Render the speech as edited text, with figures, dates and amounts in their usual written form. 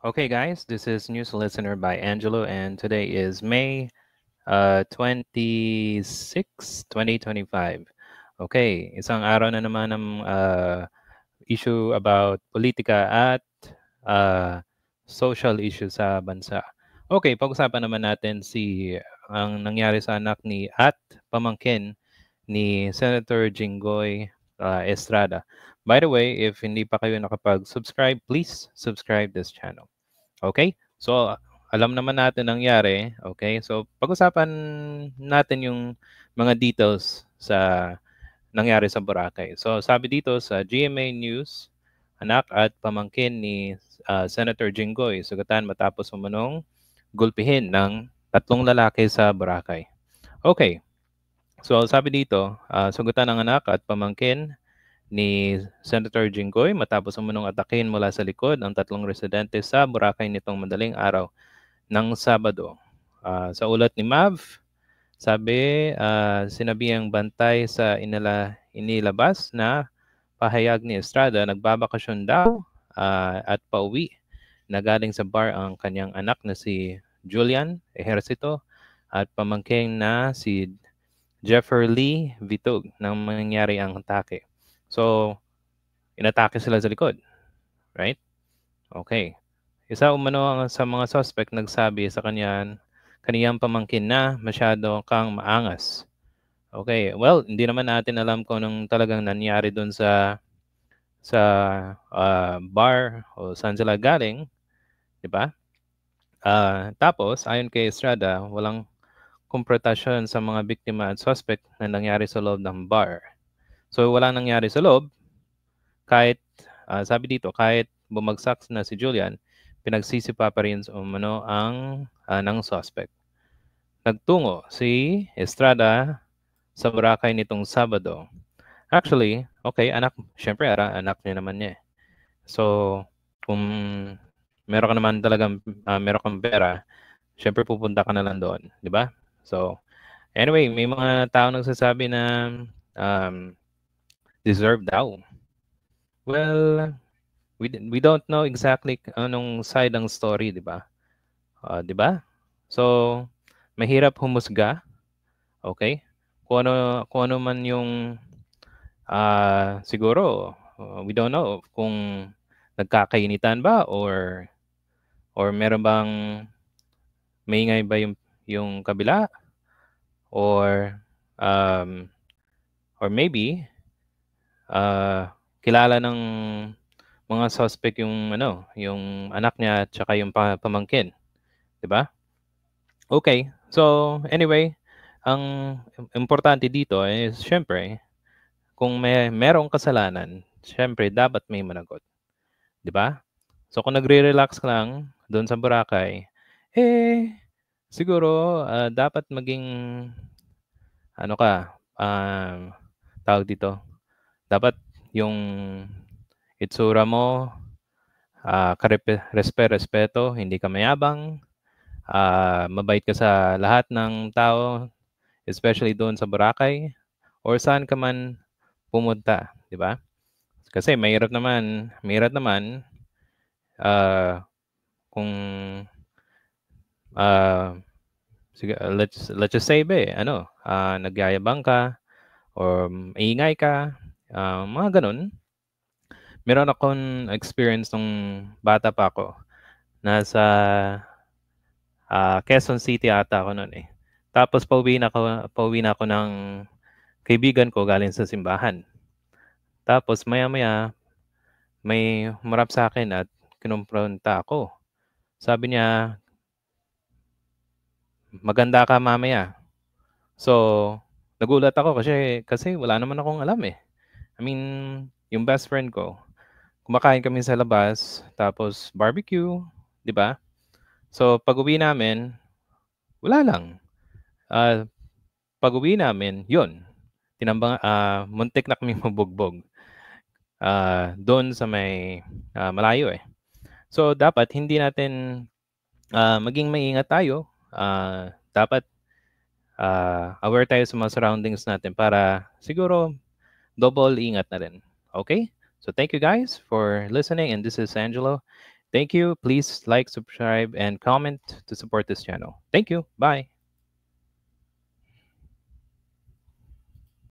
Okay, guys, this is News Listener by Angelo, and today is May 26, 2025. Okay, isang araw na naman ng issue about politika at uh, social issue sa bansa. Okay, pag-usapan naman natin ang nangyari sa anak ni at pamangkin ni Senator Jinggoy Estrada. By the way, if hindi pa kayo nakapag-subscribe, please subscribe this channel. Okay? So, alam naman natin ang nangyari. Okay? So, pag-usapan natin yung mga details sa nangyari sa Boracay. So, sabi dito sa GMA News, anak at pamangkin ni Senator Jinggoy sugatan matapos umanong gulpihin ng tatlong lalaki sa Boracay. Okay. So, sabi dito, sugatan ng anak at pamangkin ni Senator Jinggoy matapos umunong atakin mula sa likod ang tatlong residente sa Boracay nitong madaling araw ng Sabado. Sa ulat ni Mav, sabi, sinabi ang bantay sa inilabas na pahayag ni Estrada, nagbabakasyon daw at pauwi na galing sa bar ang kanyang anak na si Julian Ejercito at pamangking na si Jeffer Lee Vitug nang mangyari ang atake. So, inatake sila sa likod, right? Okay. Isa umano sa mga suspect nagsabi sa kaniyang pamangkin na masyado kang maangas. Okay, well, hindi naman natin alam kung anong talagang nangyari doon sa bar o saan sila galing, di ba? Tapos, ayon kay Estrada, walang kumpretasyon sa mga biktima at suspect na nangyari sa loob ng bar. So, walang nangyari sa loob, kahit, sabi dito, kahit bumagsak na si Julian, pinagsisipa pa rin umano ng suspect. Nagtungo si Estrada sa Boracay nitong Sabado. Actually, okay, syempre anak niya naman niya. So, kung meron kang pera, syempre pupunta ka na lang doon, di ba? So, anyway, may mga tao nagsasabi na deserve daw. Well, we don't know exactly anong side ng story, di ba? Di ba? So, mahirap humusga, okay? Kung ano man yung siguro we don't know kung nagkakainitan ba or meron bang maingay ba yung kabila or um, or maybe kilala ng mga suspect yung anak niya at saka yung pamangkin, 'di ba? Okay. So anyway, ang importante dito is syempre kung merong kasalanan, syempre dapat may managot, 'di ba? So kung nagre-relax ka lang doon sa Boracay, siguro dapat maging ano ka, tawag dito, dapat yung itsura mo, respeto, hindi ka mayabang, mabait ka sa lahat ng tao, especially doon sa Boracay or saan ka man pumunta, 'di ba? Kasi mahirap naman kung sige, let's just say nagyayabang ka or ingay ka, mga ganun. Meron akong experience nung bata pa ako. Nasa Quezon City ata ako noon eh. Tapos pauwi na ako ng kaibigan ko galing sa simbahan. Tapos maya-maya may humarap sa akin at kinumpronta ako. Sabi niya, maganda ka mamaya. So, nagulat ako kasi wala naman akong alam eh. I mean, yung best friend ko, kumakain kami sa labas, tapos barbecue, di ba? So, pag-uwi namin, wala lang. Pag-uwi namin, yun, muntik na kami mabugbog doon sa may malayo eh. So, dapat hindi natin maging maingat tayo. Dapat aware tayo sa mga surroundings natin para siguro double ingat na rin. Okay? So, thank you guys for listening and this is Angelo Thank you. Please like, subscribe, and comment to support this channel. Thank you. Bye.